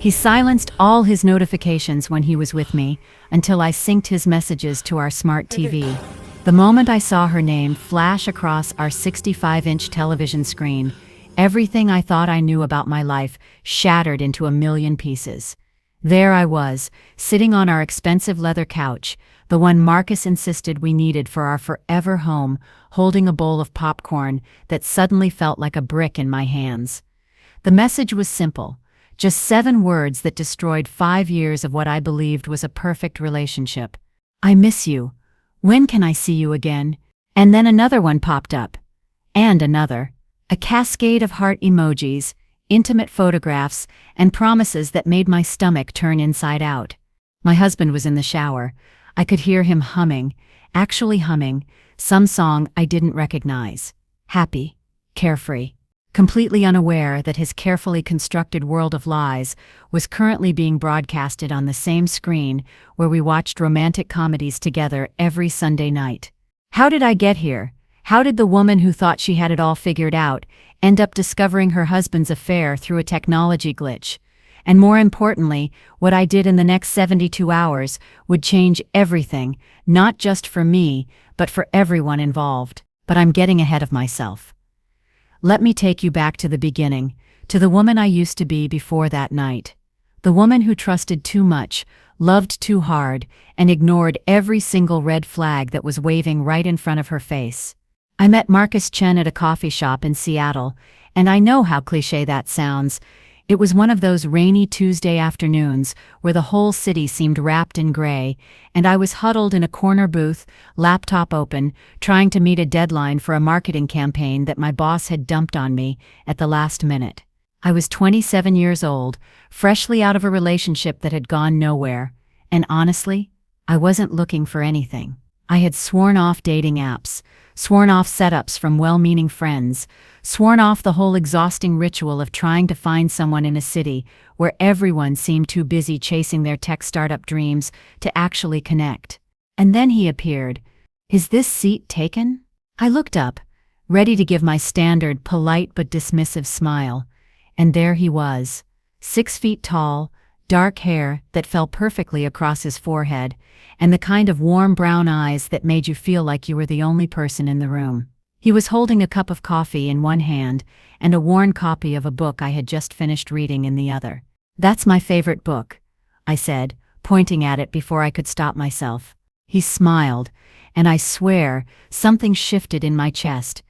He silenced all his notifications when he was with me until I synced his messages to our smart TV. The moment I saw her name flash across our 65-inch television screen, everything I thought I knew about my life shattered into a million pieces. There I was, sitting on our expensive leather couch, the one Marcus insisted we needed for our forever home, holding a bowl of popcorn that suddenly felt like a brick in my hands. The message was simple, just 7 words that destroyed 5 years of what I believed was a perfect relationship. I miss you. When can I see you again? And then another one popped up. And another. A cascade of heart emojis, intimate photographs, and promises that made my stomach turn inside out. My husband was in the shower. I could hear him humming, actually humming, some song I didn't recognize. Happy, carefree, completely unaware that his carefully constructed world of lies was currently being broadcasted on the same screen where we watched romantic comedies together every Sunday night. How did I get here? How did the woman who thought she had it all figured out end up discovering her husband's affair through a technology glitch? And more importantly, what I did in the next 72 hours would change everything, not just for me, but for everyone involved. But I'm getting ahead of myself. Let me take you back to the beginning, to the woman I used to be before that night. The woman who trusted too much, loved too hard, and ignored every single red flag that was waving right in front of her face. I met Marcus Chen at a coffee shop in Seattle, and I know how cliché that sounds. It was one of those rainy Tuesday afternoons where the whole city seemed wrapped in gray, and I was huddled in a corner booth, laptop open, trying to meet a deadline for a marketing campaign that my boss had dumped on me at the last minute. I was 27 years old, freshly out of a relationship that had gone nowhere, and honestly, I wasn't looking for anything. I had sworn off dating apps, sworn off setups from well-meaning friends, sworn off the whole exhausting ritual of trying to find someone in a city where everyone seemed too busy chasing their tech startup dreams to actually connect. And then he appeared. Is this seat taken? I looked up, ready to give my standard polite but dismissive smile, and there he was, 6 feet tall, dark hair that fell perfectly across his forehead, and the kind of warm brown eyes that made you feel like you were the only person in the room. He was holding a cup of coffee in one hand and a worn copy of a book I had just finished reading in the other. That's my favorite book, I said, pointing at it before I could stop myself. He smiled, and I swear, something shifted in my chest.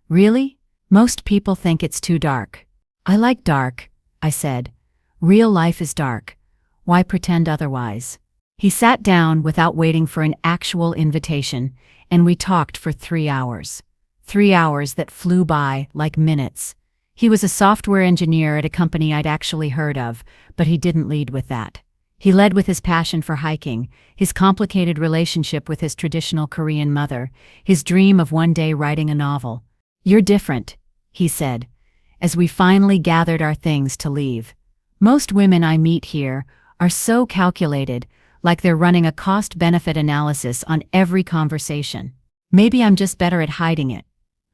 Really? Most people think it's too dark. I like dark, I said. Real life is dark. Why pretend otherwise? He sat down without waiting for an actual invitation, and we talked for 3 hours. 3 hours that flew by like minutes. He was a software engineer at a company I'd actually heard of, but he didn't lead with that. He led with his passion for hiking, his complicated relationship with his traditional Korean mother, his dream of one day writing a novel. You're different, he said, as we finally gathered our things to leave. Most women I meet here are so calculated, like they're running a cost-benefit analysis on every conversation. Maybe I'm just better at hiding it,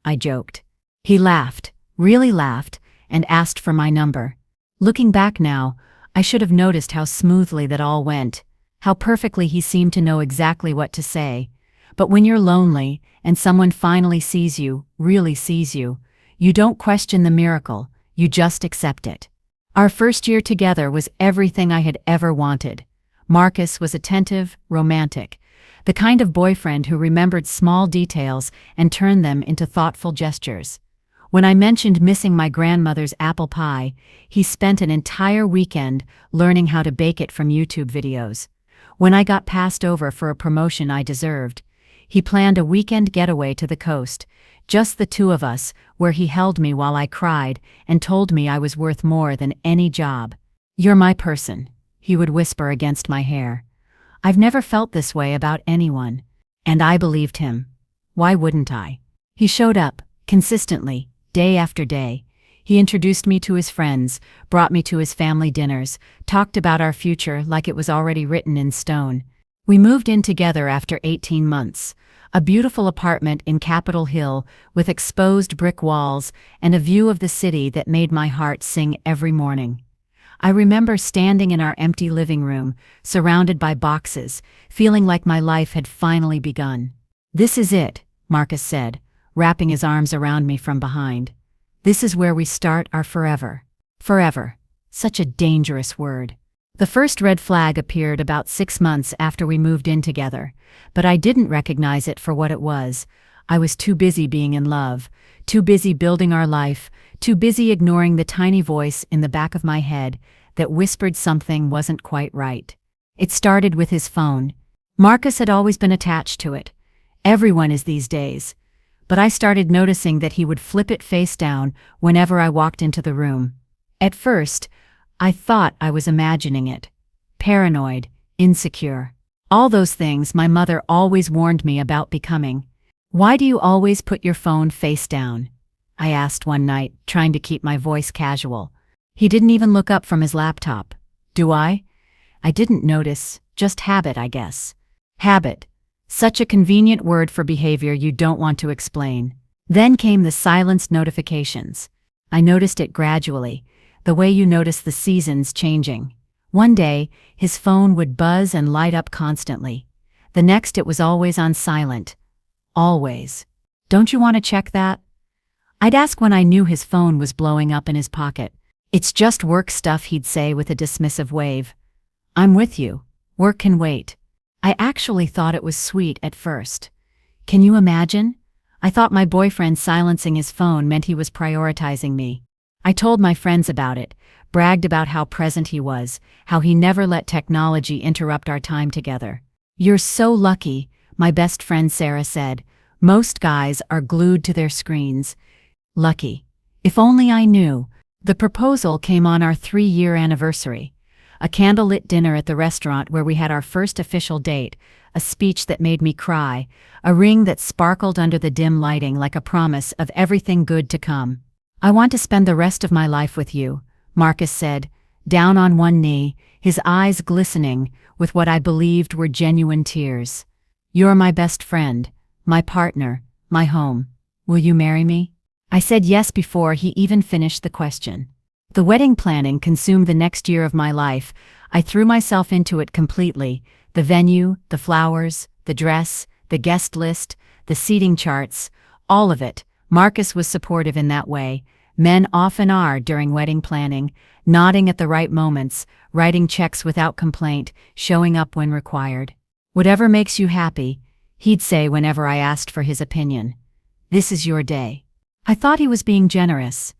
I joked. He laughed, really laughed, and asked for my number. Looking back now, I should have noticed how smoothly that all went, how perfectly he seemed to know exactly what to say. But when you're lonely, and someone finally sees you, really sees you, you don't question the miracle, you just accept it. Our first year together was everything I had ever wanted. Marcus was attentive, romantic, the kind of boyfriend who remembered small details and turned them into thoughtful gestures. When I mentioned missing my grandmother's apple pie, he spent an entire weekend learning how to bake it from YouTube videos. When I got passed over for a promotion I deserved, he planned a weekend getaway to the coast, just the two of us, where he held me while I cried and told me I was worth more than any job. You're my person, he would whisper against my hair. I've never felt this way about anyone. And I believed him. Why wouldn't I? He showed up, consistently, day after day. He introduced me to his friends, brought me to his family dinners, talked about our future like it was already written in stone. We moved in together after 18 months. A beautiful apartment in Capitol Hill with exposed brick walls and a view of the city that made my heart sing every morning. I remember standing in our empty living room, surrounded by boxes, feeling like my life had finally begun. "This is it," Marcus said, wrapping his arms around me from behind. "This is where we start our forever." Forever. Such a dangerous word. The first red flag appeared about 6 months after we moved in together, but I didn't recognize it for what it was. I was too busy being in love, too busy building our life, too busy ignoring the tiny voice in the back of my head that whispered something wasn't quite right. It started with his phone. Marcus had always been attached to it. Everyone is these days. But I started noticing that he would flip it face down whenever I walked into the room. At first, I thought I was imagining it. Paranoid, insecure. All those things my mother always warned me about becoming. "Why do you always put your phone face down?" I asked one night, trying to keep my voice casual. He didn't even look up from his laptop. "Do I?" I didn't notice, just habit, I guess. Habit. Such a convenient word for behavior you don't want to explain. Then came the silenced notifications. I noticed it gradually, the way you notice the seasons changing. One day, his phone would buzz and light up constantly. The next it was always on silent. Always. "Don't you want to check that?" I'd ask when I knew his phone was blowing up in his pocket. "It's just work stuff," he'd say with a dismissive wave. "I'm with you. Work can wait." I actually thought it was sweet at first. Can you imagine? I thought my boyfriend silencing his phone meant he was prioritizing me. I told my friends about it, bragged about how present he was, how he never let technology interrupt our time together. "You're so lucky," my best friend Sarah said. "Most guys are glued to their screens." Lucky. If only I knew. The proposal came on our 3-year anniversary. A candlelit dinner at the restaurant where we had our first official date, a speech that made me cry, a ring that sparkled under the dim lighting like a promise of everything good to come. "I want to spend the rest of my life with you," Marcus said, down on one knee, his eyes glistening with what I believed were genuine tears. "You're my best friend, my partner, my home. Will you marry me?" I said yes before he even finished the question. The wedding planning consumed the next year of my life. I threw myself into it completely. The venue, the flowers, the dress, the guest list, the seating charts, all of it. Marcus was supportive in that way. Men often are during wedding planning, nodding at the right moments, writing checks without complaint, showing up when required. "Whatever makes you happy," he'd say whenever I asked for his opinion. "This is your day." I thought he was being generous.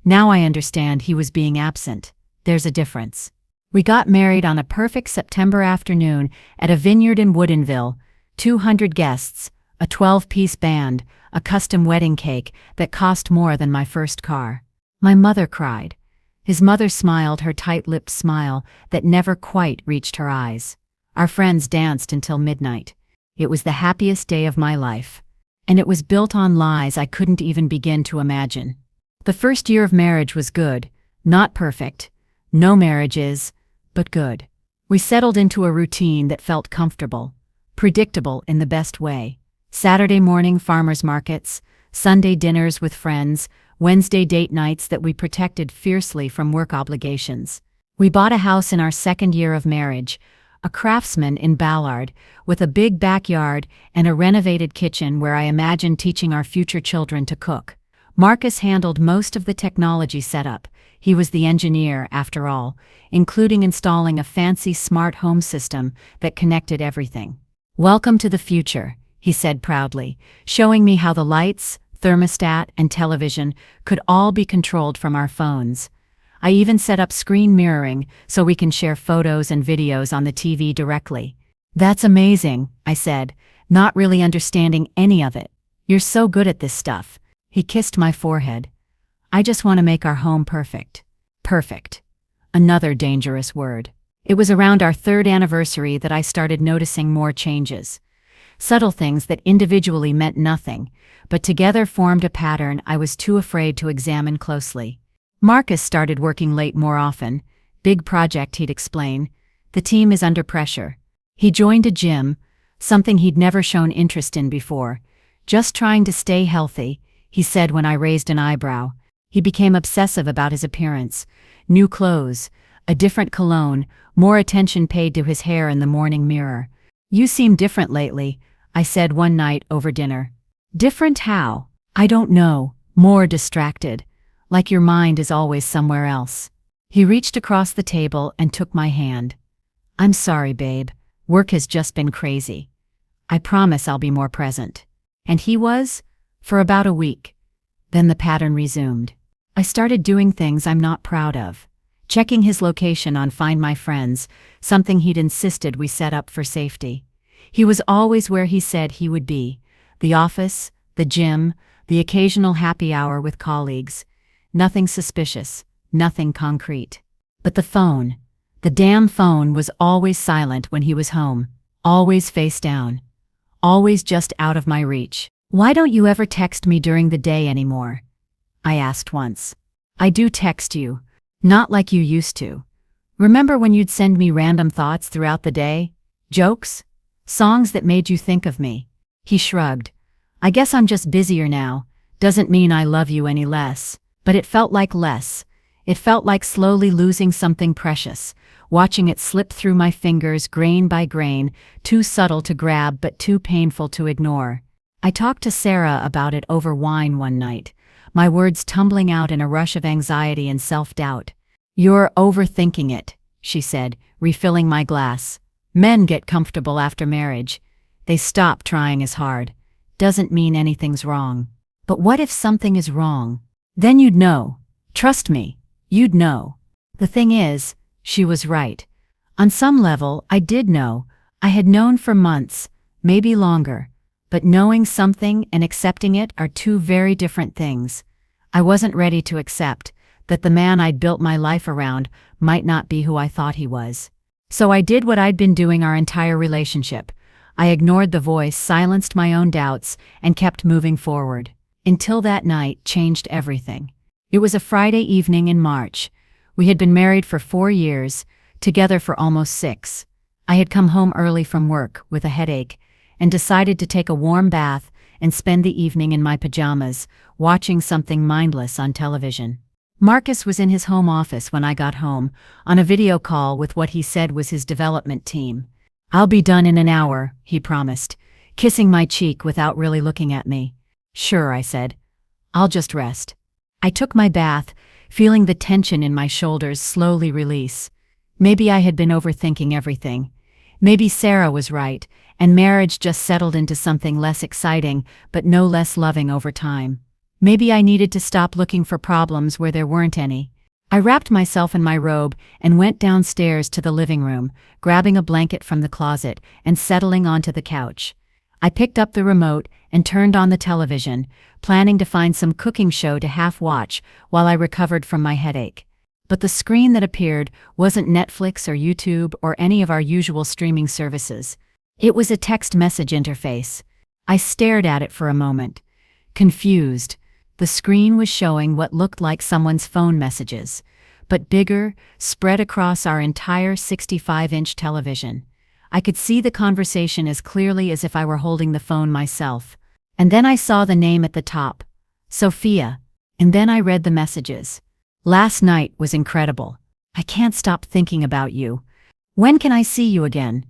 Now I understand he was being absent. There's a difference. We got married on a perfect September afternoon at a vineyard in Woodinville. 200 guests, a 12-piece band, a custom wedding cake that cost more than my first car. My mother cried. His mother smiled her tight-lipped smile that never quite reached her eyes. Our friends danced until midnight. It was the happiest day of my life. And it was built on lies I couldn't even begin to imagine. The first year of marriage was good, not perfect. No marriage is, but good. We settled into a routine that felt comfortable, predictable in the best way. Saturday morning farmers markets, Sunday dinners with friends, Wednesday date nights that we protected fiercely from work obligations. We bought a house in our second year of marriage, a Craftsman in Ballard, with a big backyard and a renovated kitchen where I imagined teaching our future children to cook. Marcus handled most of the technology setup. He was the engineer, after all, including installing a fancy smart home system that connected everything. "Welcome to the future," he said proudly, showing me how the lights, thermostat, and television could all be controlled from our phones. I even set up screen mirroring so we can share photos and videos on the TV directly. "That's amazing," I said, not really understanding any of it. "You're so good at this stuff." He kissed my forehead. "I just want to make our home perfect." Perfect. Another dangerous word. It was around our 3rd anniversary that I started noticing more changes. Subtle things that individually meant nothing, but together formed a pattern I was too afraid to examine closely. Marcus started working late more often. "Big project," he'd explain. "The team is under pressure." He joined a gym, something he'd never shown interest in before. "Just trying to stay healthy," he said when I raised an eyebrow. He became obsessive about his appearance. New clothes, a different cologne, more attention paid to his hair in the morning mirror. "You seem different lately," I said one night over dinner. "Different how?" "I don't know. More distracted. Like your mind is always somewhere else." He reached across the table and took my hand. "I'm sorry, babe. Work has just been crazy. I promise I'll be more present." And he was, for about a week. Then the pattern resumed. I started doing things I'm not proud of. Checking his location on Find My Friends, something he'd insisted we set up for safety. He was always where he said he would be. The office, the gym, the occasional happy hour with colleagues. Nothing suspicious, nothing concrete. But the phone, the damn phone, was always silent when he was home, always face down, always just out of my reach. "Why don't you ever text me during the day anymore?" I asked once. "I do text you. Not like you used to. Remember when you'd send me random thoughts throughout the day? Jokes? Songs that made you think of me?" He shrugged. "I guess I'm just busier now. Doesn't mean I love you any less." But it felt like less. It felt like slowly losing something precious, watching it slip through my fingers grain by grain, too subtle to grab but too painful to ignore. I talked to Sarah about it over wine one night, my words tumbling out in a rush of anxiety and self-doubt. "You're overthinking it," she said, refilling my glass. "Men get comfortable after marriage. They stop trying as hard. Doesn't mean anything's wrong." "But what if something is wrong? Then you'd know. Trust me, you'd know." The thing is, she was right. On some level, I did know. I had known for months, maybe longer. But knowing something and accepting it are two very different things. I wasn't ready to accept that the man I'd built my life around might not be who I thought he was. So I did what I'd been doing our entire relationship. I ignored the voice, silenced my own doubts, and kept moving forward. Until that night changed everything. It was a Friday evening in March. We had been married for 4 years, together for almost 6. I had come home early from work with a headache and decided to take a warm bath and spend the evening in my pajamas, watching something mindless on television. Marcus was in his home office when I got home, on a video call with what he said was his development team. "I'll be done in an hour," he promised, kissing my cheek without really looking at me. "Sure," I said. "I'll just rest." I took my bath, feeling the tension in my shoulders slowly release. Maybe I had been overthinking everything. Maybe Sarah was right, and marriage just settled into something less exciting, but no less loving over time. Maybe I needed to stop looking for problems where there weren't any. I wrapped myself in my robe and went downstairs to the living room, grabbing a blanket from the closet and settling onto the couch. I picked up the remote and turned on the television, planning to find some cooking show to half-watch while I recovered from my headache. But the screen that appeared wasn't Netflix or YouTube or any of our usual streaming services. It was a text message interface. I stared at it for a moment, confused. The screen was showing what looked like someone's phone messages, but bigger, spread across our entire 65-inch television. I could see the conversation as clearly as if I were holding the phone myself. And then I saw the name at the top, Sophia, and then I read the messages. "Last night was incredible. I can't stop thinking about you. When can I see you again?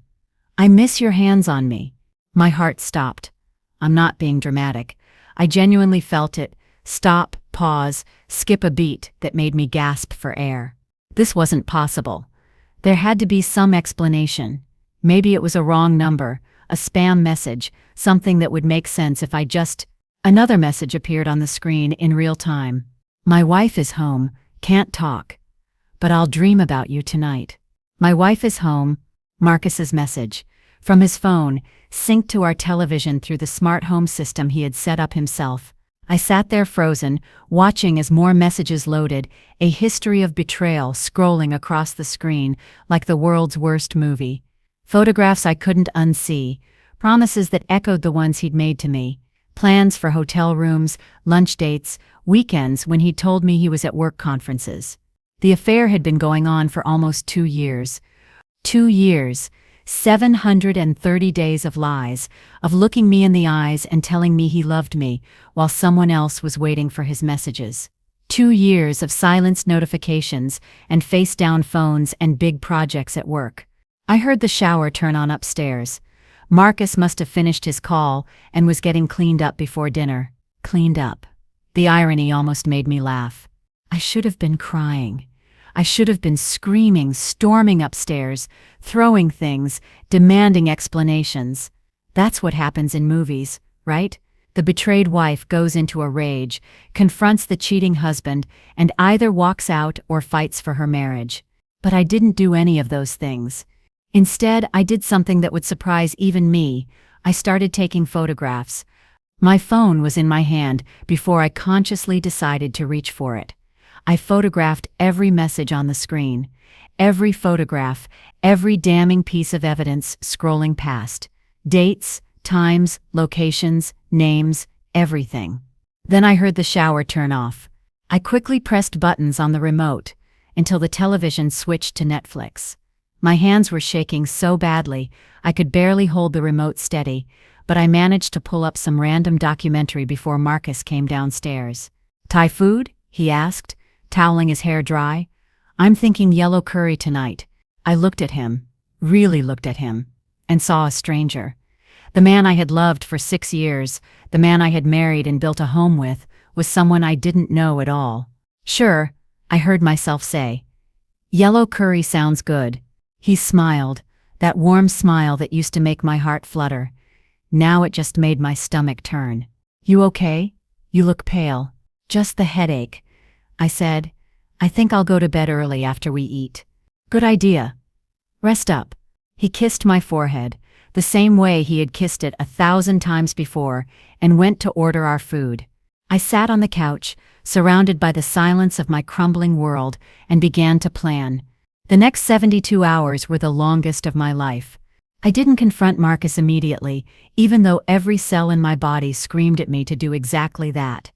I miss your hands on me." My heart stopped. I'm not being dramatic. I genuinely felt it. Stop, pause, skip a beat that made me gasp for air. This wasn't possible. There had to be some explanation. Maybe it was a wrong number, a spam message, something that would make sense if I just... Another message appeared on the screen in real time. "My wife is home, can't talk. But I'll dream about you tonight." My wife is home, Marcus's message, from his phone, synced to our television through the smart home system he had set up himself. I sat there frozen, watching as more messages loaded, a history of betrayal scrolling across the screen like the world's worst movie. Photographs I couldn't unsee, promises that echoed the ones he'd made to me, plans for hotel rooms, lunch dates, weekends when he'd told me he was at work conferences. The affair had been going on for almost 2 years. 2 years, 730 days of lies, of looking me in the eyes and telling me he loved me, while someone else was waiting for his messages. 2 years of silenced notifications and face-down phones and big projects at work. I heard the shower turn on upstairs. Marcus must have finished his call and was getting cleaned up before dinner. Cleaned up. The irony almost made me laugh. I should have been crying. I should have been screaming, storming upstairs, throwing things, demanding explanations. That's what happens in movies, right? The betrayed wife goes into a rage, confronts the cheating husband, and either walks out or fights for her marriage. But I didn't do any of those things. Instead, I did something that would surprise even me. I started taking photographs. My phone was in my hand before I consciously decided to reach for it. I photographed every message on the screen, every photograph, every damning piece of evidence scrolling past. Dates, times, locations, names, everything. Then I heard the shower turn off. I quickly pressed buttons on the remote until the television switched to Netflix. My hands were shaking so badly I could barely hold the remote steady, but I managed to pull up some random documentary before Marcus came downstairs. "Thai food?" he asked, toweling his hair dry. "I'm thinking yellow curry tonight." I looked at him, really looked at him, and saw a stranger. The man I had loved for 6 years, the man I had married and built a home with, was someone I didn't know at all. "Sure," I heard myself say. "Yellow curry sounds good." He smiled, that warm smile that used to make my heart flutter. Now it just made my stomach turn. "You okay? You look pale." "Just the headache," I said. "I think I'll go to bed early after we eat." "Good idea. Rest up." He kissed my forehead, the same way he had kissed it 1,000 times before, and went to order our food. I sat on the couch, surrounded by the silence of my crumbling world, and began to plan. The next 72 hours were the longest of my life. I didn't confront Marcus immediately, even though every cell in my body screamed at me to do exactly that.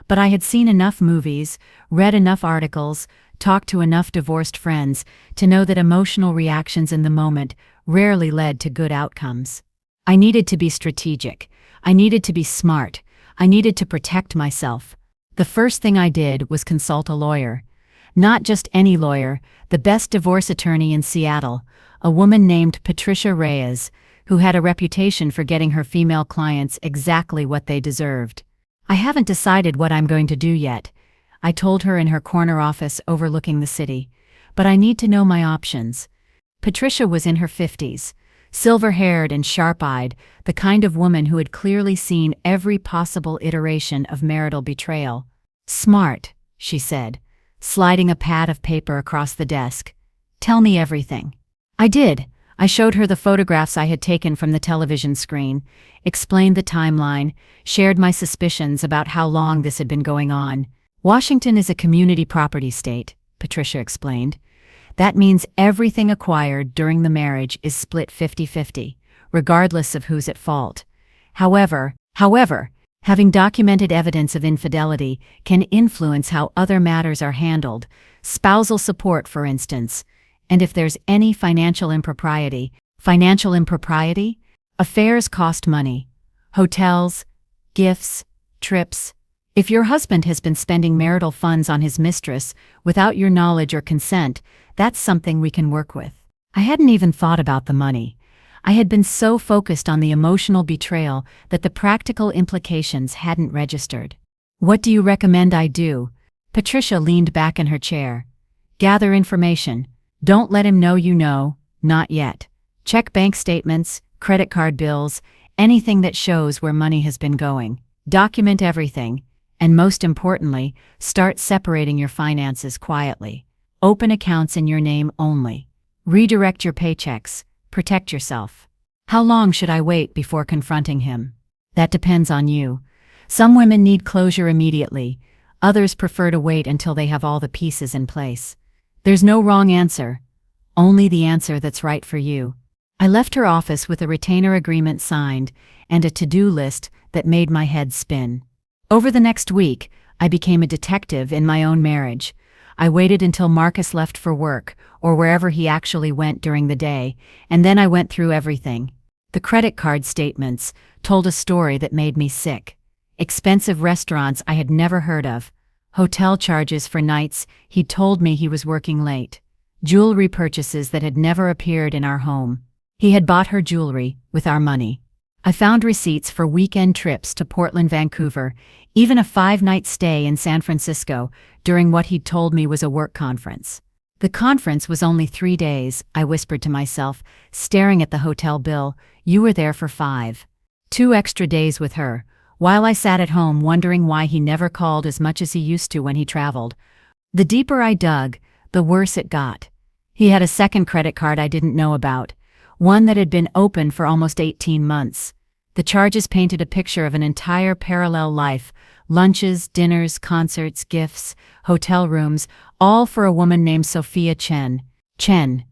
But I had seen enough movies, read enough articles, talked to enough divorced friends to know that emotional reactions in the moment rarely led to good outcomes. I needed to be strategic. I needed to be smart. I needed to protect myself. The first thing I did was consult a lawyer. Not just any lawyer, the best divorce attorney in Seattle, a woman named Patricia Reyes, who had a reputation for getting her female clients exactly what they deserved. "I haven't decided what I'm going to do yet," I told her in her corner office overlooking the city, "but I need to know my options." Patricia was in her 50s, silver-haired and sharp-eyed, the kind of woman who had clearly seen every possible iteration of marital betrayal. "Smart," she said, sliding a pad of paper across the desk. "Tell me everything." I did. I showed her the photographs I had taken from the television screen, explained the timeline, shared my suspicions about how long this had been going on. "Washington is a community property state," Patricia explained. "That means everything acquired during the marriage is split 50-50, regardless of who's at fault. However, having documented evidence of infidelity can influence how other matters are handled, spousal support, for instance. And if there's any financial impropriety, affairs cost money. Hotels, gifts, trips. If your husband has been spending marital funds on his mistress without your knowledge or consent, that's something we can work with." I hadn't even thought about the money. I had been so focused on the emotional betrayal that the practical implications hadn't registered. "What do you recommend I do?" Patricia leaned back in her chair. "Gather information. Don't let him know you know, not yet. Check bank statements, credit card bills, anything that shows where money has been going. Document everything, and most importantly, start separating your finances quietly. Open accounts in your name only. Redirect your paychecks. Protect yourself." "How long should I wait before confronting him?" "That depends on you. Some women need closure immediately. Others prefer to wait until they have all the pieces in place. There's no wrong answer, only the answer that's right for you." I left her office with a retainer agreement signed and a to-do list that made my head spin. Over the next week, I became a detective in my own marriage. I waited until Marcus left for work, or wherever he actually went during the day, and then I went through everything. The credit card statements told a story that made me sick. Expensive restaurants I had never heard of, hotel charges for nights he'd told me he was working late, jewelry purchases that had never appeared in our home. He had bought her jewelry with our money. I found receipts for weekend trips to Portland, Vancouver, even a 5-night stay in San Francisco during what he'd told me was a work conference. The conference was only 3 days, I whispered to myself, staring at the hotel bill. You were there for 5. 2 extra days with her, while I sat at home wondering why he never called as much as he used to when he traveled. The deeper I dug, the worse it got. He had a second credit card I didn't know about, one that had been open for almost 18 months. The charges painted a picture of an entire parallel life: lunches, dinners, concerts, gifts, hotel rooms, all for a woman named Sophia Chen. Chen.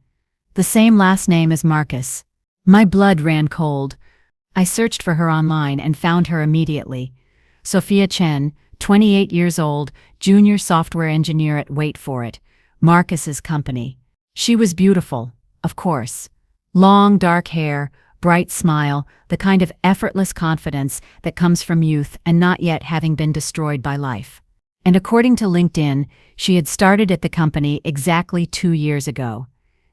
The same last name as Marcus. My blood ran cold. I searched for her online and found her immediately. Sophia Chen, 28 years old, junior software engineer at wait for it, Marcus's company. She was beautiful, of course. Long dark hair, bright smile, the kind of effortless confidence that comes from youth and not yet having been destroyed by life. And according to LinkedIn, she had started at the company exactly 2 years ago.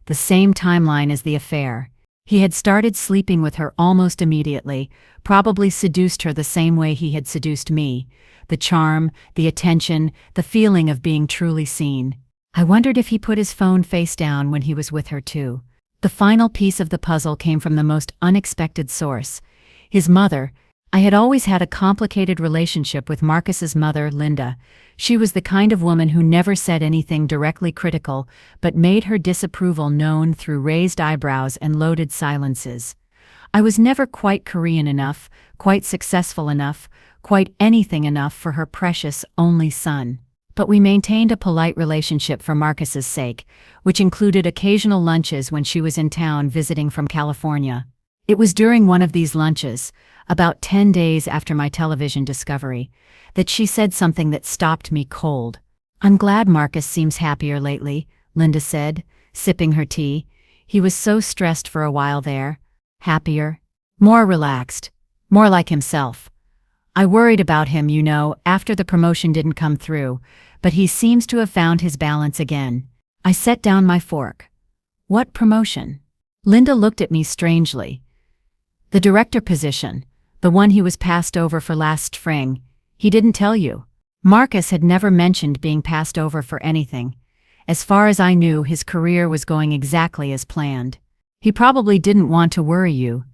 The same timeline as the affair. He had started sleeping with her almost immediately, probably seduced her the same way he had seduced me. The charm, the attention, the feeling of being truly seen. I wondered if he put his phone face down when he was with her too. The final piece of the puzzle came from the most unexpected source. His mother. I had always had a complicated relationship with Marcus's mother, Linda. She was the kind of woman who never said anything directly critical, but made her disapproval known through raised eyebrows and loaded silences. I was never quite Korean enough, quite successful enough, quite anything enough for her precious only son. But we maintained a polite relationship for Marcus's sake, which included occasional lunches when she was in town visiting from California. It was during one of these lunches, about 10 days after my television discovery, that she said something that stopped me cold. "I'm glad Marcus seems happier lately," Linda said, sipping her tea. "He was so stressed for a while there." Happier? More relaxed. More like himself. I worried about him, after the promotion didn't come through, but he seems to have found his balance again. I set down my fork. "What promotion?" Linda looked at me strangely. "The director position, the one he was passed over for last spring. He didn't tell you." Marcus had never mentioned being passed over for anything. As far as I knew, his career was going exactly as planned. "He probably didn't want to worry you,"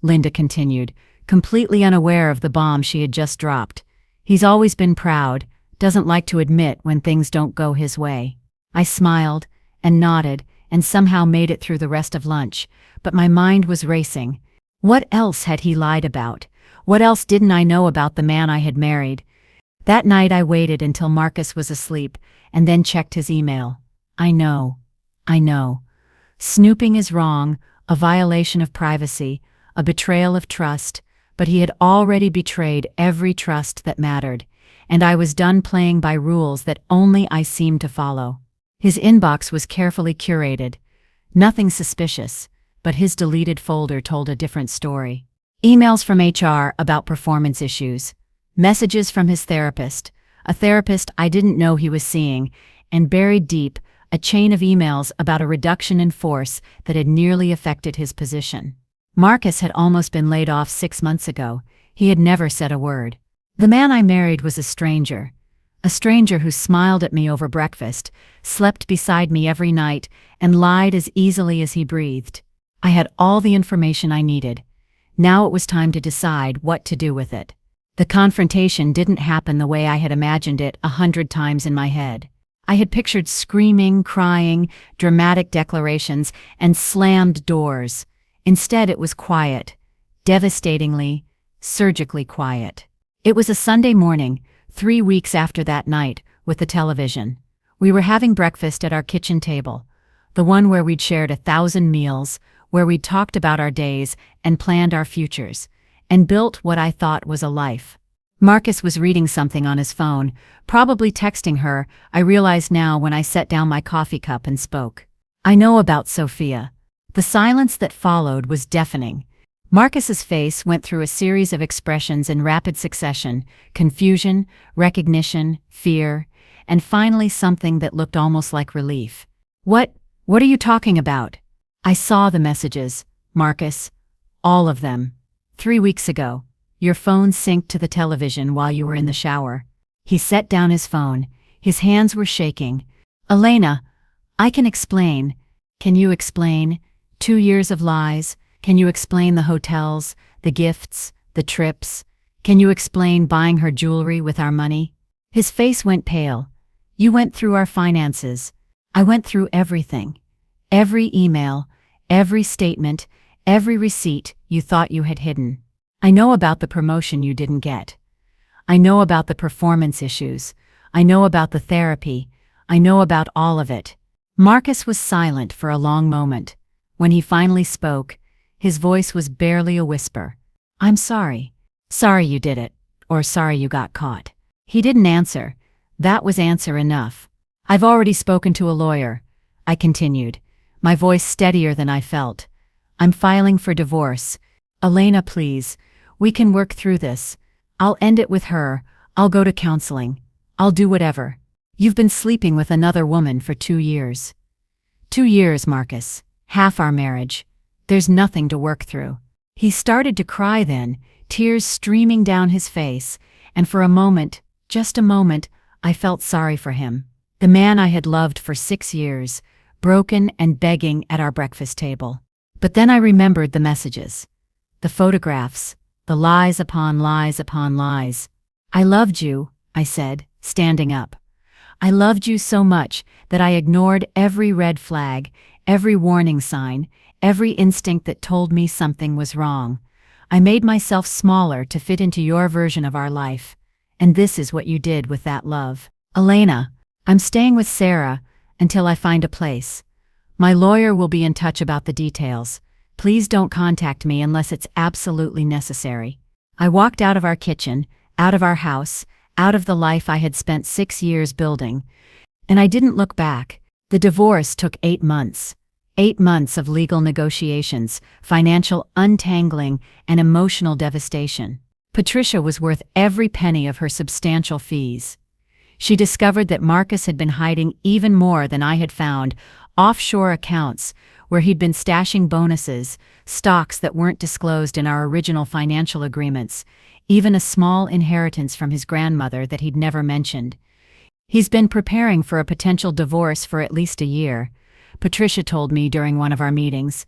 Linda continued, completely unaware of the bomb she had just dropped. "He's always been proud, doesn't like to admit when things don't go his way." I smiled and nodded and somehow made it through the rest of lunch, but my mind was racing. What else had he lied about? What else didn't I know about the man I had married? That night I waited until Marcus was asleep and then checked his email. I know. Snooping is wrong, a violation of privacy, a betrayal of trust, but he had already betrayed every trust that mattered, and I was done playing by rules that only I seemed to follow. His inbox was carefully curated. Nothing suspicious, but his deleted folder told a different story. Emails from HR about performance issues. Messages from his therapist, a therapist I didn't know he was seeing, and buried deep, a chain of emails about a reduction in force that had nearly affected his position. Marcus had almost been laid off 6 months ago. He had never said a word. The man I married was a stranger who smiled at me over breakfast, slept beside me every night, and lied as easily as he breathed. I had all the information I needed. Now it was time to decide what to do with it. The confrontation didn't happen the way I had imagined it 100 times in my head. I had pictured screaming, crying, dramatic declarations, and slammed doors. Instead, it was quiet, devastatingly, surgically quiet. It was a Sunday morning, 3 weeks after that night, with the television. We were having breakfast at our kitchen table, the one where we'd shared 1,000 meals, where we'd talked about our days and planned our futures, and built what I thought was a life. Marcus was reading something on his phone, probably texting her, I realized now when I set down my coffee cup and spoke. "I know about Sophia." The silence that followed was deafening. Marcus's face went through a series of expressions in rapid succession: confusion, recognition, fear. and finally something that looked almost like relief. What are you talking about? I saw the messages, Marcus. All of them. 3 weeks ago. Your phone synced to the television while you were in the shower. He set down his phone. His hands were shaking. Elena, I can explain. Can you explain? 2 years of lies. Can you explain the hotels, the gifts, the trips? Can you explain buying her jewelry with our money? His face went pale. You went through our finances. I went through everything. Every email, every statement, every receipt you thought you had hidden. I know about the promotion you didn't get. I know about the performance issues. I know about the therapy. I know about all of it. Marcus was silent for a long moment. When he finally spoke, his voice was barely a whisper. I'm sorry. Sorry you did it, or sorry you got caught. He didn't answer. That was answer enough. I've already spoken to a lawyer, I continued, my voice steadier than I felt. I'm filing for divorce. Elena, please. We can work through this. I'll end it with her. I'll go to counseling. I'll do whatever. You've been sleeping with another woman for 2 years. 2 years, Marcus. Half our marriage. There's nothing to work through. He started to cry then, tears streaming down his face, and for a moment, just a moment, I felt sorry for him. The man I had loved for 6 years, broken and begging at our breakfast table. But then I remembered the messages. The photographs. The lies upon lies upon lies. I loved you, I said, standing up. I loved you so much that I ignored every red flag, every warning sign, every instinct that told me something was wrong. I made myself smaller to fit into your version of our life. And this is what you did with that love. Elena, I'm staying with Sarah until I find a place. My lawyer will be in touch about the details. Please don't contact me unless it's absolutely necessary. I walked out of our kitchen, out of our house, out of the life I had spent 6 years building. And I didn't look back. The divorce took 8 months. 8 months of legal negotiations, financial untangling, and emotional devastation. Patricia was worth every penny of her substantial fees. She discovered that Marcus had been hiding even more than I had found, offshore accounts where he'd been stashing bonuses, stocks that weren't disclosed in our original financial agreements, even a small inheritance from his grandmother that he'd never mentioned. He's been preparing for a potential divorce for at least a year, Patricia told me during one of our meetings.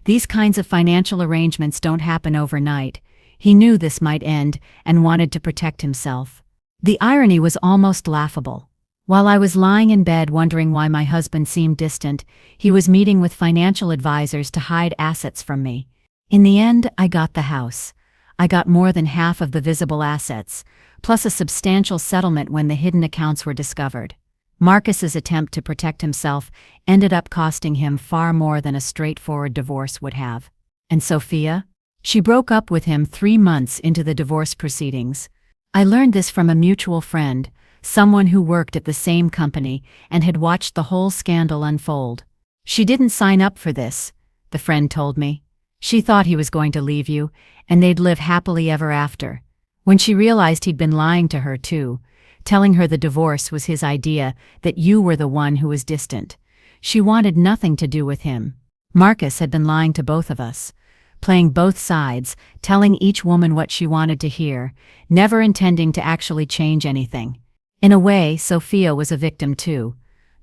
These kinds of financial arrangements don't happen overnight. He knew this might end and wanted to protect himself. The irony was almost laughable. While I was lying in bed wondering why my husband seemed distant, he was meeting with financial advisors to hide assets from me. In the end, I got the house. I got more than half of the visible assets, plus a substantial settlement when the hidden accounts were discovered. Marcus's attempt to protect himself ended up costing him far more than a straightforward divorce would have. And Sophia? She broke up with him 3 months into the divorce proceedings. I learned this from a mutual friend, someone who worked at the same company and had watched the whole scandal unfold. She didn't sign up for this, the friend told me. She thought he was going to leave you, and they'd live happily ever after. When she realized he'd been lying to her too, telling her the divorce was his idea, that you were the one who was distant, she wanted nothing to do with him. Marcus had been lying to both of us, playing both sides, telling each woman what she wanted to hear, never intending to actually change anything. In a way, Sophia was a victim too.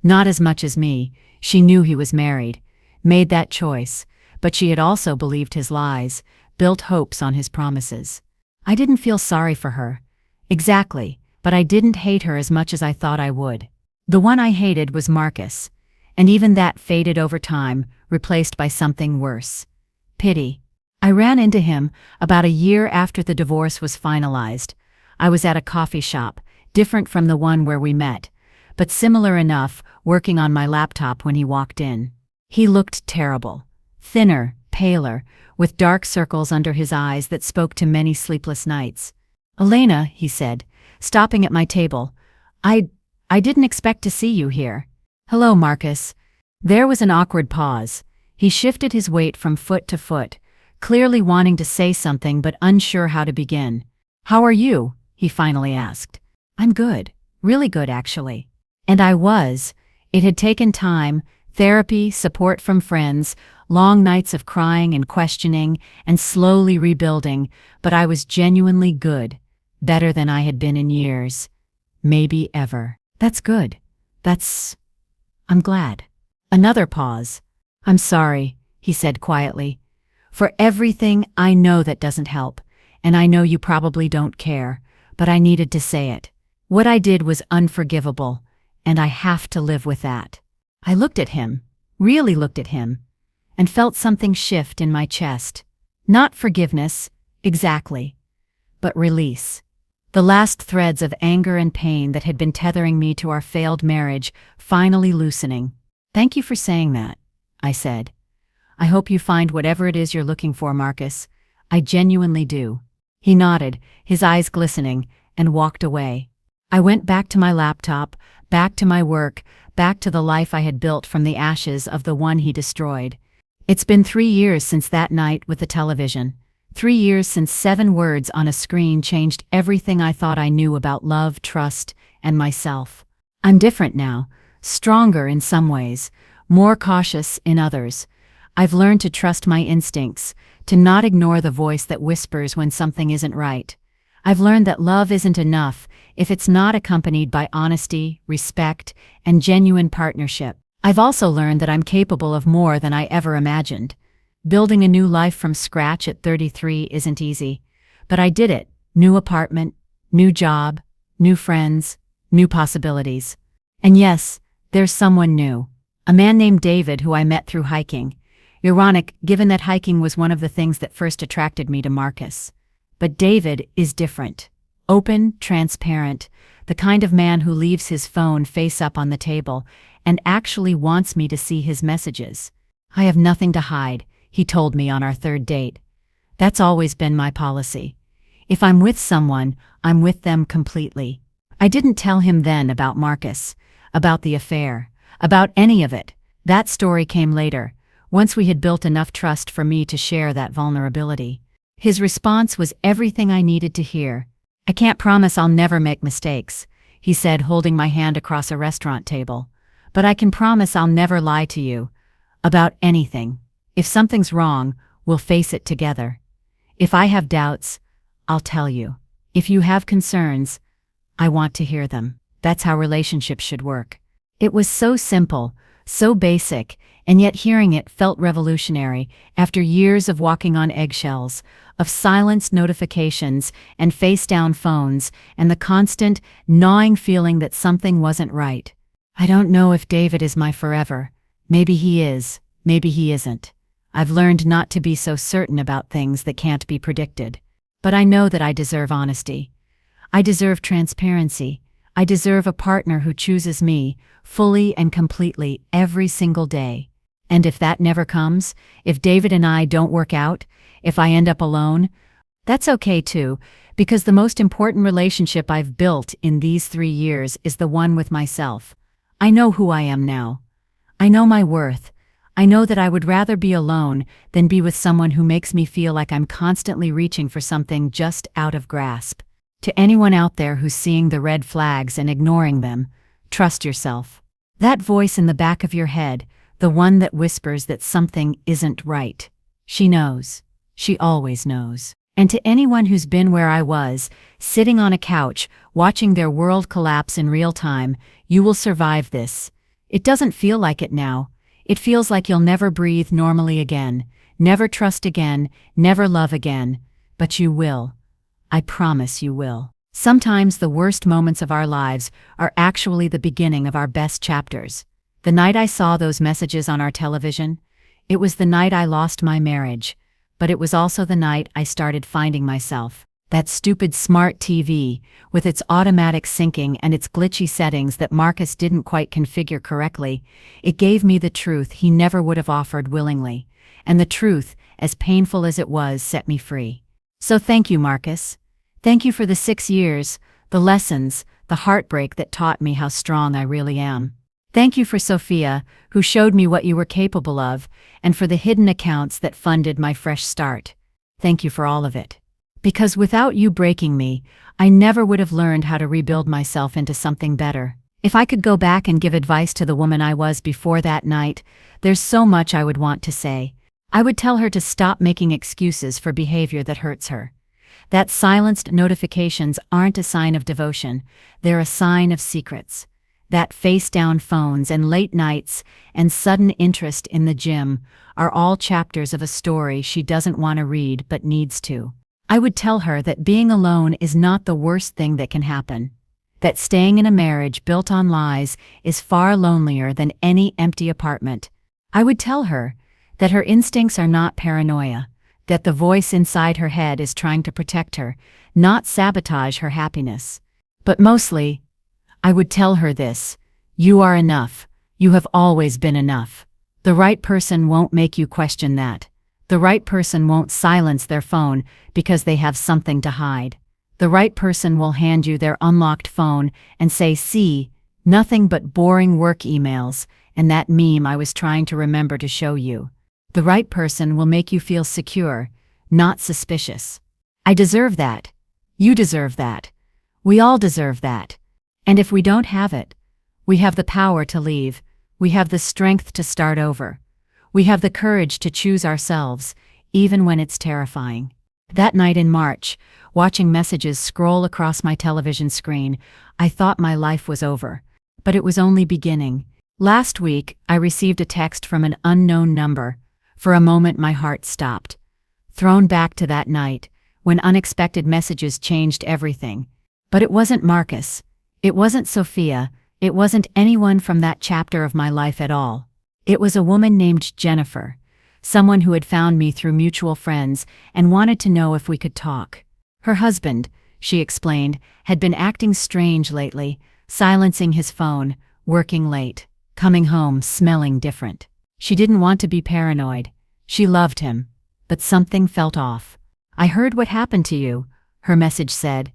Not as much as me. She knew he was married, made that choice, but she had also believed his lies, built hopes on his promises. I didn't feel sorry for her. Exactly, but I didn't hate her as much as I thought I would. The one I hated was Marcus, and even that faded over time, replaced by something worse. Pity. I ran into him about a year after the divorce was finalized. I was at a coffee shop, different from the one where we met, but similar enough, working on my laptop when he walked in. He looked terrible. Thinner, paler, with dark circles under his eyes that spoke to many sleepless nights. Elena, he said, stopping at my table. I didn't expect to see you here. Hello, Marcus. There was an awkward pause. He shifted his weight from foot to foot, clearly wanting to say something but unsure how to begin. How are you? He finally asked. I'm good. Really good, actually. And I was. It had taken time, therapy, support from friends, long nights of crying and questioning, and slowly rebuilding, but I was genuinely good, better than I had been in years. Maybe ever. That's good. I'm glad. Another pause. I'm sorry, he said quietly. For everything, I know that doesn't help, and I know you probably don't care, but I needed to say it. What I did was unforgivable, and I have to live with that. I looked at him, really looked at him, and felt something shift in my chest. Not forgiveness, exactly, but release. The last threads of anger and pain that had been tethering me to our failed marriage finally loosening. Thank you for saying that, I said. I hope you find whatever it is you're looking for, Marcus. I genuinely do. He nodded, his eyes glistening, and walked away. I went back to my laptop, back to my work, back to the life I had built from the ashes of the one he destroyed. It's been 3 years since that night with the television. 3 years since 7 words on a screen changed everything I thought I knew about love, trust, and myself. I'm different now, stronger in some ways, more cautious in others. I've learned to trust my instincts, to not ignore the voice that whispers when something isn't right. I've learned that love isn't enough if it's not accompanied by honesty, respect, and genuine partnership. I've also learned that I'm capable of more than I ever imagined. Building a new life from scratch at 33 isn't easy, but I did it. New apartment, new job, new friends, new possibilities. And yes, there's someone new. A man named David who I met through hiking. Ironic, given that hiking was one of the things that first attracted me to Marcus. But David is different. Open, transparent, the kind of man who leaves his phone face up on the table and actually wants me to see his messages. I have nothing to hide, he told me on our 3rd date. That's always been my policy. If I'm with someone, I'm with them completely. I didn't tell him then about Marcus, about the affair, about any of it. That story came later, once we had built enough trust for me to share that vulnerability. His response was everything I needed to hear. I can't promise I'll never make mistakes, he said, holding my hand across a restaurant table. But I can promise I'll never lie to you. About anything. If something's wrong, we'll face it together. If I have doubts, I'll tell you. If you have concerns, I want to hear them. That's how relationships should work. It was so simple, so basic, and yet hearing it felt revolutionary after years of walking on eggshells, of silenced notifications and face-down phones, and the constant, gnawing feeling that something wasn't right. I don't know if David is my forever. Maybe he is, maybe he isn't. I've learned not to be so certain about things that can't be predicted. But I know that I deserve honesty. I deserve transparency. I deserve a partner who chooses me, fully and completely, every single day. And if that never comes, if David and I don't work out, if I end up alone, that's okay too, because the most important relationship I've built in these 3 years is the one with myself. I know who I am now. I know my worth. I know that I would rather be alone than be with someone who makes me feel like I'm constantly reaching for something just out of grasp. To anyone out there who's seeing the red flags and ignoring them, trust yourself. That voice in the back of your head, the one that whispers that something isn't right. She knows. She always knows. And to anyone who's been where I was, sitting on a couch, watching their world collapse in real time, you will survive this. It doesn't feel like it now. It feels like you'll never breathe normally again, never trust again, never love again. But you will. I promise you will. Sometimes the worst moments of our lives are actually the beginning of our best chapters. The night I saw those messages on our television, it was the night I lost my marriage, but it was also the night I started finding myself. That stupid smart TV, with its automatic syncing and its glitchy settings that Marcus didn't quite configure correctly, it gave me the truth he never would have offered willingly. And the truth, as painful as it was, set me free. So thank you, Marcus. Thank you for the 6 years, the lessons, the heartbreak that taught me how strong I really am. Thank you for Sophia, who showed me what you were capable of, and for the hidden accounts that funded my fresh start. Thank you for all of it. Because without you breaking me, I never would have learned how to rebuild myself into something better. If I could go back and give advice to the woman I was before that night, there's so much I would want to say. I would tell her to stop making excuses for behavior that hurts her. That silenced notifications aren't a sign of devotion, they're a sign of secrets. That face-down phones and late nights and sudden interest in the gym are all chapters of a story she doesn't want to read but needs to. I would tell her that being alone is not the worst thing that can happen. That staying in a marriage built on lies is far lonelier than any empty apartment. I would tell her that her instincts are not paranoia, that the voice inside her head is trying to protect her, not sabotage her happiness. But mostly, I would tell her this: you are enough. You have always been enough. The right person won't make you question that. The right person won't silence their phone because they have something to hide. The right person will hand you their unlocked phone and say, "See, nothing but boring work emails and that meme I was trying to remember to show you." The right person will make you feel secure, not suspicious. I deserve that. You deserve that. We all deserve that. And if we don't have it, we have the power to leave. We have the strength to start over. We have the courage to choose ourselves, even when it's terrifying. That night in March, watching messages scroll across my television screen, I thought my life was over. But it was only beginning. Last week, I received a text from an unknown number. For a moment, my heart stopped. Thrown back to that night, when unexpected messages changed everything. But it wasn't Marcus. It wasn't Sophia. It wasn't anyone from that chapter of my life at all. It was a woman named Jennifer, someone who had found me through mutual friends and wanted to know if we could talk. Her husband, she explained, had been acting strange lately, silencing his phone, working late, coming home smelling different. She didn't want to be paranoid. She loved him. But something felt off. "I heard what happened to you," her message said.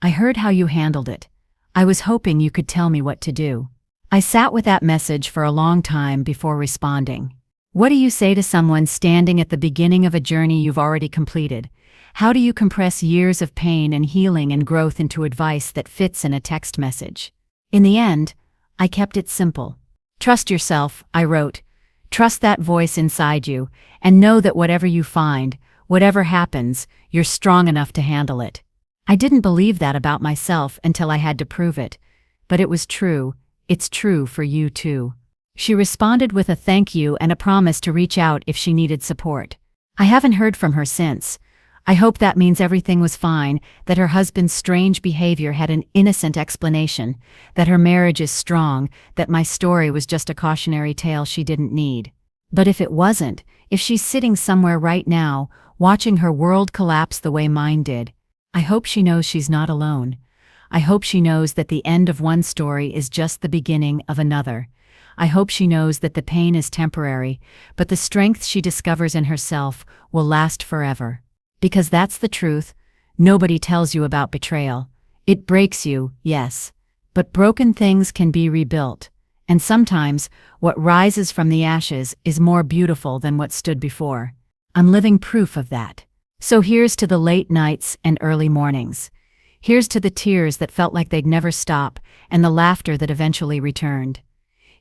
"I heard how you handled it. I was hoping you could tell me what to do." I sat with that message for a long time before responding. What do you say to someone standing at the beginning of a journey you've already completed? How do you compress years of pain and healing and growth into advice that fits in a text message? In the end, I kept it simple. "Trust yourself," I wrote. "Trust that voice inside you, and know that whatever you find, whatever happens, you're strong enough to handle it." I didn't believe that about myself until I had to prove it. But it was true. It's true for you too. She responded with a thank you and a promise to reach out if she needed support. I haven't heard from her since. I hope that means everything was fine, that her husband's strange behavior had an innocent explanation, that her marriage is strong, that my story was just a cautionary tale she didn't need. But if it wasn't, if she's sitting somewhere right now, watching her world collapse the way mine did, I hope she knows she's not alone. I hope she knows that the end of one story is just the beginning of another. I hope she knows that the pain is temporary, but the strength she discovers in herself will last forever. Because that's the truth. Nobody tells you about betrayal. It breaks you, yes. But broken things can be rebuilt. And sometimes, what rises from the ashes is more beautiful than what stood before. I'm living proof of that. So here's to the late nights and early mornings. Here's to the tears that felt like they'd never stop, and the laughter that eventually returned.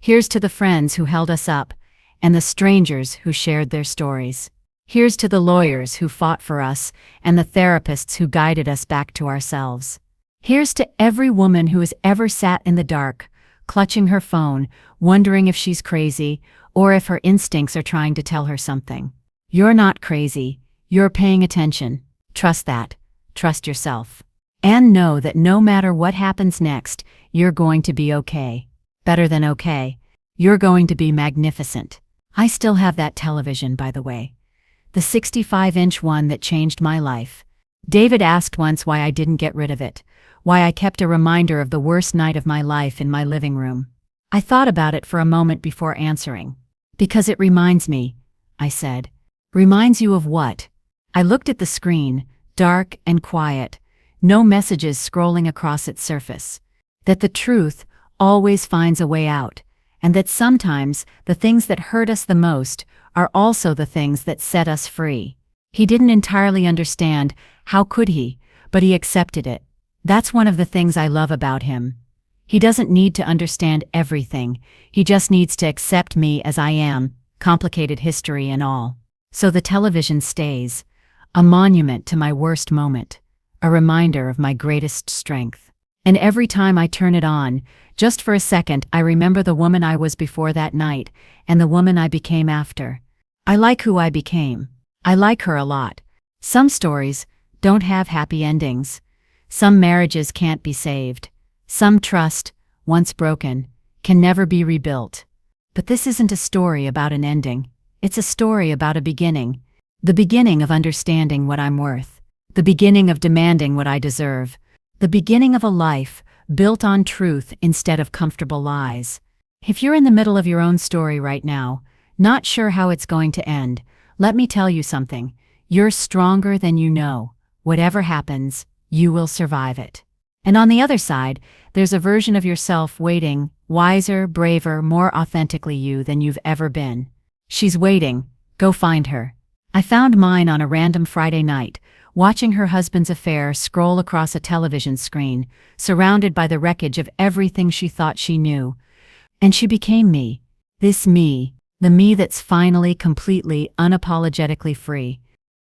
Here's to the friends who held us up, and the strangers who shared their stories. Here's to the lawyers who fought for us, and the therapists who guided us back to ourselves. Here's to every woman who has ever sat in the dark, clutching her phone, wondering if she's crazy, or if her instincts are trying to tell her something. You're not crazy. You're paying attention. Trust that. Trust yourself. And know that no matter what happens next, you're going to be okay. Better than okay. You're going to be magnificent. I still have that television, by the way. The 65-inch one that changed my life. David asked once why I didn't get rid of it, why I kept a reminder of the worst night of my life in my living room. I thought about it for a moment before answering. "Because it reminds me," I said. "Reminds you of what?" I looked at the screen, dark and quiet. No messages scrolling across its surface. That the truth always finds a way out, and that sometimes the things that hurt us the most are also the things that set us free. He didn't entirely understand, how could he, but he accepted it. That's one of the things I love about him. He doesn't need to understand everything. He just needs to accept me as I am, complicated history and all. So the television stays, a monument to my worst moment, a reminder of my greatest strength. And every time I turn it on, just for a second, I remember the woman I was before that night and the woman I became after. I like who I became. I like her a lot. Some stories don't have happy endings. Some marriages can't be saved. Some trust, once broken, can never be rebuilt. But this isn't a story about an ending. It's a story about a beginning. The beginning of understanding what I'm worth. The beginning of demanding what I deserve. The beginning of a life built on truth instead of comfortable lies. If you're in the middle of your own story right now, not sure how it's going to end, let me tell you something. You're stronger than you know. Whatever happens, you will survive it. And on the other side, there's a version of yourself waiting, wiser, braver, more authentically you than you've ever been. She's waiting. Go find her. I found mine on a random Friday night, watching her husband's affair scroll across a television screen, surrounded by the wreckage of everything she thought she knew. And she became me. This me, the me that's finally, completely, unapologetically free.